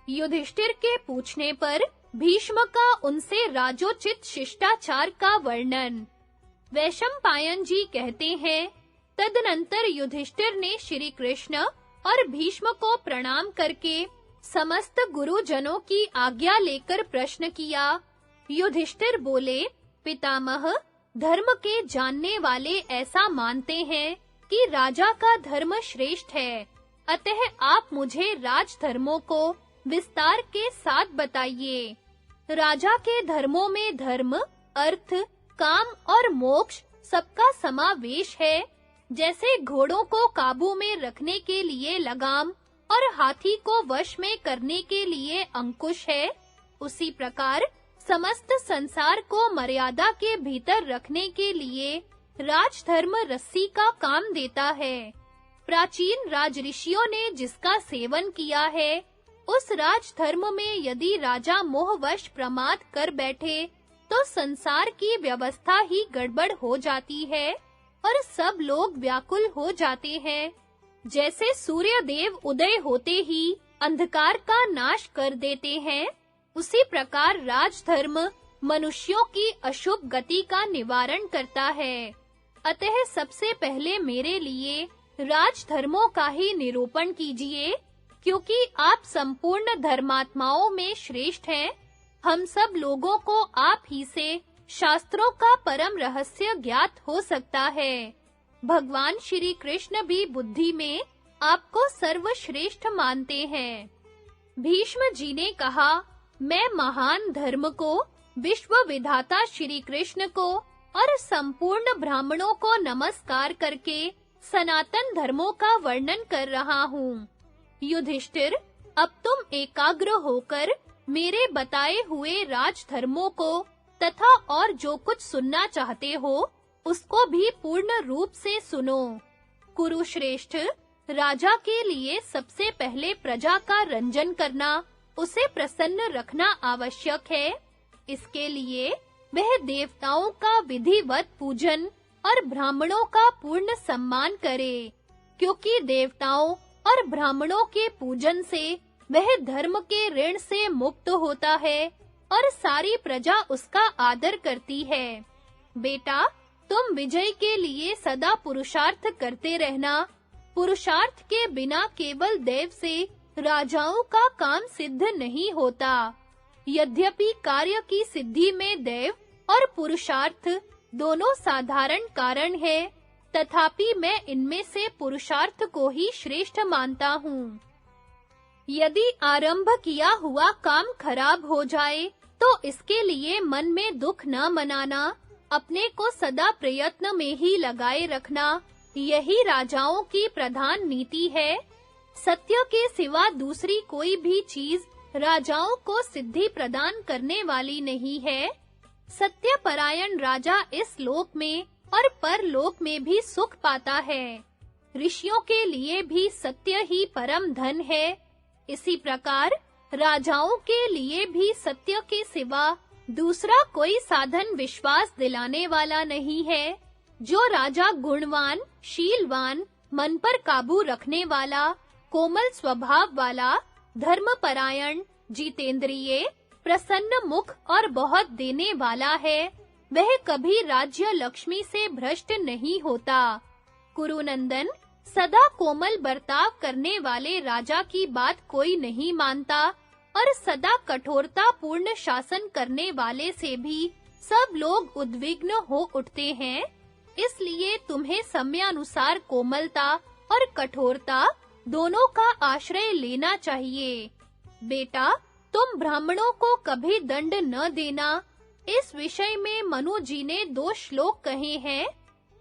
युधिष्ठिर के पूछने पर भीष्म का उनसे राजोचित शिष्टाचार का वर्णन। वैशंपायन जी कहते हैं, तदनंतर युधिष्ठिर ने श्री कृष्ण और भीष्म को प्रणाम करके समस्त गुरुजनों की आज्ञा लेकर प्रश्न किया। युधिष्ठिर बोले, पितामह, धर्म के जानने वाले ऐसा मानते हैं कि राजा का धर्म श्रेष्ठ है, अतः आप मुझे राजधर्मों को विस्तार के साथ बताइए। राजा के धर्मों में धर्म, अर्थ, काम और मोक्ष सबका समावेश है। जैसे घोड़ों को काबू में रखने के लिए लगाम और हाथी को वश में करने के लिए अंकुश है, उसी प्रकार समस्त संसार को मर्यादा के भीतर रखने के लिए राजधर्म रस्सी का काम देता है। प्राचीन राजऋषियों ने जिसका सेवन किया है, उस राजधर्म में यदि राजा मोहवश प्रमाद कर बैठे तो संसार की व्यवस्था ही गड़बड़ हो जाती है और सब लोग व्याकुल हो जाते हैं। जैसे सूर्य देव उदय होते ही अंधकार का नाश कर देते हैं, उसी प्रकार राजधर्म मनुष्यों की अशुभ गति का निवारण करता है। अतः सबसे पहले मेरे लिए राजधर्मों का ही निरूपण कीजिए, क्योंकि आप संपूर्ण धर्मात्माओं में श्रेष्ठ हैं। हम सब लोगों को आप ही से शास्त्रों का परम रहस्य ज्ञात हो सकता है। भगवान श्री कृष्ण भी बुद्धि में आपको सर्वश्रेष्ठ मानते हैं। भीष्म जी ने कहा, मैं महान धर्म को, विश्व विधाता श्री कृष्ण को और संपूर्ण ब्राह्मणों को नमस्कार करके सनातन धर्मों का वर्णन कर रहा हूँ। युधिष्ठिर, अब तुम एकाग्र होकर मेरे बताए हुए राजधर्मों को तथा और जो कुछ सुनना चाहते हो, उसको भी पूर्ण रूप से सुनो। कुरुश्रेष्ठ, राजा के लिए सबसे पहले प्रजा का रंजन करना, उसे प्रसन्न रखना आवश्यक है। इसके लिए वह देवताओं का विधिवत पूजन और ब्राह्मणों का पूर्ण सम्मान करे, क्योंकि देवताओं और ब्राह्मणों के पूजन से वह धर्म के ऋण से मुक्त होता है और सारी प्रजा उसका आदर करती है। बेटा, तुम विजय के लिए सदा पुरुषार्थ करते रहना। पुरुषार्थ के बिना केवल देव से राजाओं का काम सिद्ध नहीं होता। यद्यपि कार्य की सिद्धि में देव और पुरुषार्थ दोनों साधारण कारण है, तथापि मैं इनमें से पुरुषार्थ को ही श्रेष्ठ मानता हूँ। यदि आरंभ किया हुआ काम खराब हो जाए, तो इसके लिए मन में दुख न मनाना, अपने को सदा प्रयत्न में ही लगाए रखना, यही राजाओं की प्रधान नीति है। सत्य के सिवा दूसरी कोई भी चीज राजाओं को सिद्धि प्रदान करने वाली नहीं है। सत्यपरायण राजा इस लोक में और परलोक में भी सुख पाता है। ऋषियों के लिए भी सत्य ही परम धन है। इसी प्रकार राजाओं के लिए भी सत्य के सिवा दूसरा कोई साधन विश्वास दिलाने वाला नहीं है। जो राजा गुणवान, शीलवान, मन पर काबू रखने वाला, कोमल स्वभाव वाला, धर्मपरायण, जितेंद्रिय, प्रसन्न मुख और बहुत देने वाला है, वह कभी राज्य लक्ष्मी से भ्रष्ट नहीं होता। कुरुनंदन, सदा कोमल बर्ताव करने वाले राजा की बात कोई नहीं मानता और सदा कठोरता पूर्ण शासन करने वाले से भी सब लोग उद्विग्न हो उठते हैं। इसलिए तुम्हें समयानुसार कोमलता और कठोरता दोनों का आश्रय लेना चाहिए। बेटा, तुम ब्राह्मणों को कभी दंड न देना। इस विषय में मनु जी ने 2 श्लोक कहे हैं।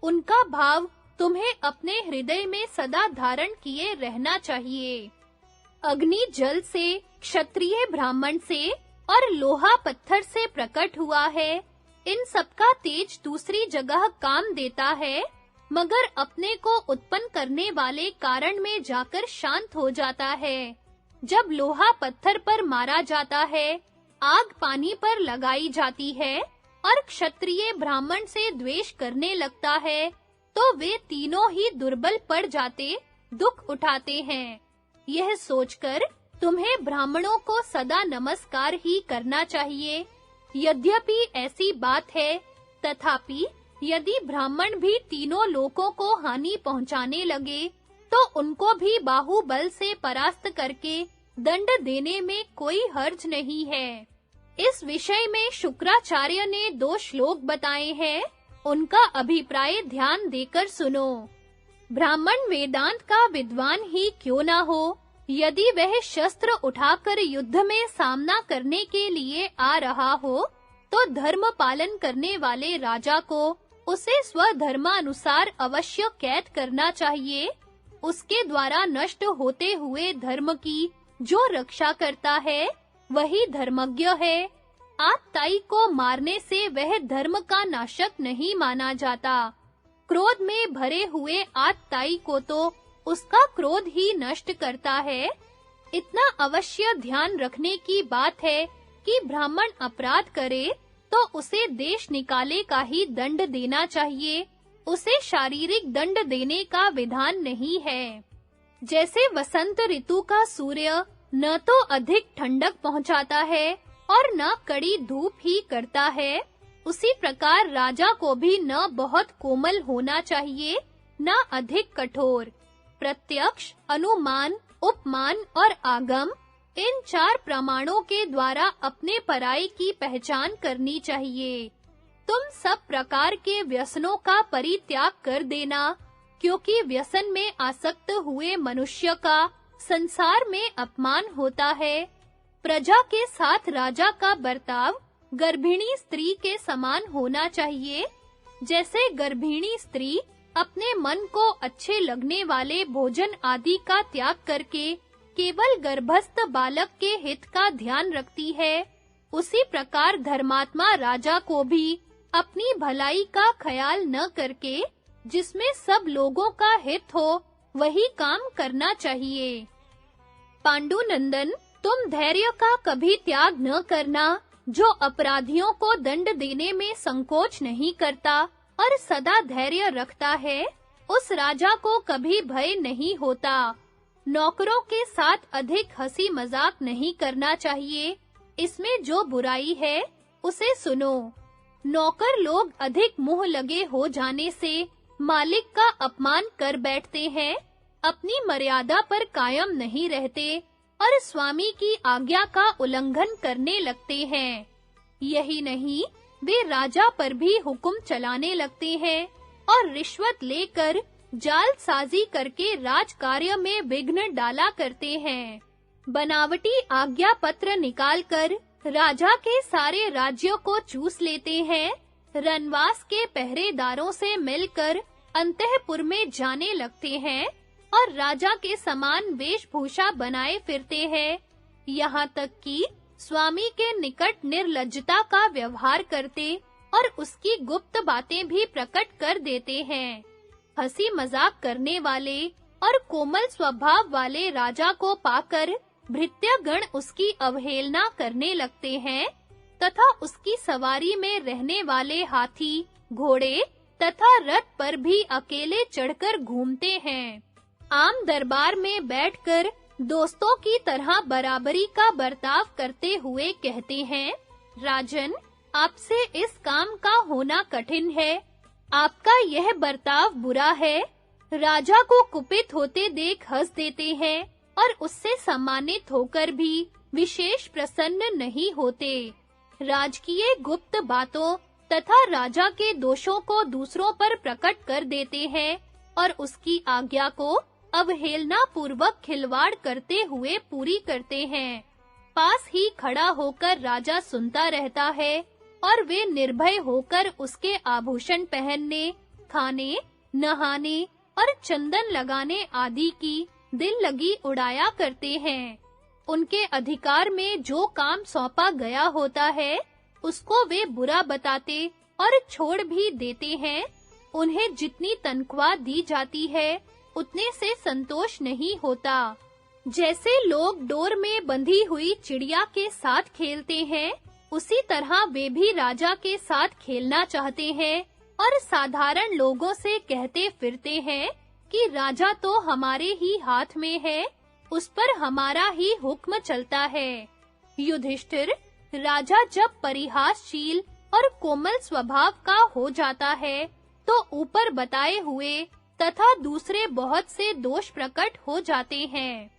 उनका भाव तुम्हें अपने हृदय में सदा धारण किए रहना चाहिए। अग्नि जल से, क्षत्रिय ब्राह्मण से और लोहा पत्थर से प्रकट हुआ है। इन सबका तेज दूसरी जगह काम देता है, मगर अपने को उत्पन्न करने वाले कारण में जाकर शांत हो जाता है। जब लोहा पत्थर पर मारा जाता है, आग पानी पर लगाई जाती है और क्षत्रिय ब्राह्मण से द्वेष करने लगता है, तो वे तीनों ही दुर्बल पड़ जाते, दुख उठाते हैं। यह सोचकर तुम्हें ब्राह्मणों को सदा नमस्कार ही करना चाहिए। यद्यपि ऐसी बात है, तथापि यदि ब्राह्मण भी तीनों लोकों को हानि पहुंचाने लगे, तो उनको भी बाहुबल से परास्त करके दंड देने में कोई हर्ज नहीं है। इस विषय में शुक्राचार्य ने 2 श्लोक बताए हैं, उनका अभिप्राय ध्यान देकर सुनो। ब्राह्मण वेदांत का विद्वान ही क्यों ना हो, यदि वह शस्त्र उठाकर युद्ध में सामना करने के लिए आ रहा हो, तो धर्म पालन करने वाले राजा को उसे स्वधर्मानुसार अवश्य कैद करना चाहिए। उसके द्वारा नष्ट होते हुए धर्म की जो रक्षा करता है, वही धर्मज्ञ है। आतताई को मारने से वह धर्म का नाशक नहीं माना जाता। क्रोध में भरे हुए आतताई को तो उसका क्रोध ही नष्ट करता है। इतना अवश्य ध्यान रखने की बात है कि ब्राह्मण अपराध करे तो उसे देश निकाले का ही दंड देना चाहिए, उसे शारीरिक दंड देने का विधान नहीं है। जैसे वसंत ऋतु का सूर्य न तो अधिक ठंडक पहुंचाता है और न कड़ी धूप ही करता है, उसी प्रकार राजा को भी न बहुत कोमल होना चाहिए, न अधिक कठोर। प्रत्यक्ष, अनुमान, उपमान और आगम, इन 4 प्रमाणों के द्वारा अपने पराई की पहचान करनी चाहिए। तुम सब प्रकार के व्यसनों का परित्याग कर देना, क्योंकि व्यसन में आसक्त हुए मनुष्य का संसार में अपमान होता है। प्रजा के साथ राजा का बर्ताव गर्भिणी स्त्री के समान होना चाहिए। जैसे गर्भिणी स्त्री अपने मन को अच्छे लगने वाले भोजन आदि का त्याग करके केवल गर्भस्थ बालक के हित का ध्यान रखती है, उसी प्रकार धर्मात्मा राजा को भी अपनी भलाई का ख्याल न करके जिसमें सब लोगों का हित हो, वही काम करना चाहिए। पांडुनंदन, तुम धैर्य का कभी त्याग न करना, जो अपराधियों को दंड देने में संकोच नहीं करता और सदा धैर्य रखता है, उस राजा को कभी भय नहीं होता। नौकरों के साथ अधिक हंसी मजाक नहीं करना चाहिए, इसमें जो बुराई है उसे सुनो। नौकर लोग अधिक मुंह लगे हो जाने से मालिक का अपमान कर बैठते हैं, अपनी मर्यादा पर कायम नहीं रहते और स्वामी की आज्ञा का उल्लंघन करने लगते हैं। यही नहीं, वे राजा पर भी हुक्म चलाने लगते हैं और रिश्वत लेकर जालसाजी करके राजकार्य में विघ्न डाला करते हैं। बनावटी आज्ञा पत्र निकालकर राजा के सारे राज्यों को चूस लेते हैं, रनवास के पहरेदारों से मिलकर अंतःपुर में जाने लगते हैं और राजा के समान वेशभूषा बनाए फिरते हैं, यहाँ तक कि स्वामी के निकट निर्लज्जता का व्यवहार करते और उसकी गुप्त बातें भी प्रकट कर देते हैं। हंसी मजाक करने वाले और कोमल स्वभाव वाले राजा को पाकर भृत्यगण उसकी अवहेलना करने लगते हैं तथा उसकी सवारी में रहने वाले हाथी, घोड़े तथा रथ पर भी अकेले चढ़कर घूमते हैं। आम दरबार में बैठकर दोस्तों की तरह बराबरी का बर्ताव करते हुए कहते हैं, राजन, आपसे इस काम का होना कठिन है, आपका यह बर्ताव बुरा है। राजा को कुपित होते देख हंस देते हैं और उससे सम्मानित होकर भी विशेष प्रसन्न नहीं होते। राजकीय गुप्त बातों तथा राजा के दोषों को दूसरों पर प्रकट कर देते हैं और उसकी आज्ञा को अवहेलना पूर्वक खिलवाड़ करते हुए पूरी करते हैं। पास ही खड़ा होकर राजा सुनता रहता है और वे निर्भय होकर उसके आभूषण पहनने, खाने, नहाने और चंदन लगाने आदि की दिल लगी उड़ाया करते हैं। उनके अधिकार में जो काम सौंपा गया होता है, उसको वे बुरा बताते और छोड़ भी देते हैं। उन्हें जितनी तनख्वाह दी जाती है, उतने से संतोष नहीं होता। जैसे लोग डोर में बंधी हुई चिड़िया के साथ खेलते हैं, उसी तरह वे भी राजा के साथ खेलना चाहते हैं और साधारण लोगों से कहते फिरते हैं कि राजा तो हमारे ही हाथ में है, उस पर हमारा ही हुक्म चलता है। युधिष्ठिर, राजा जब परिहासशील और कोमल स्वभाव का हो जाता है, तो ऊपर बताए हुए तथा दूसरे बहुत से दोष प्रकट हो जाते हैं।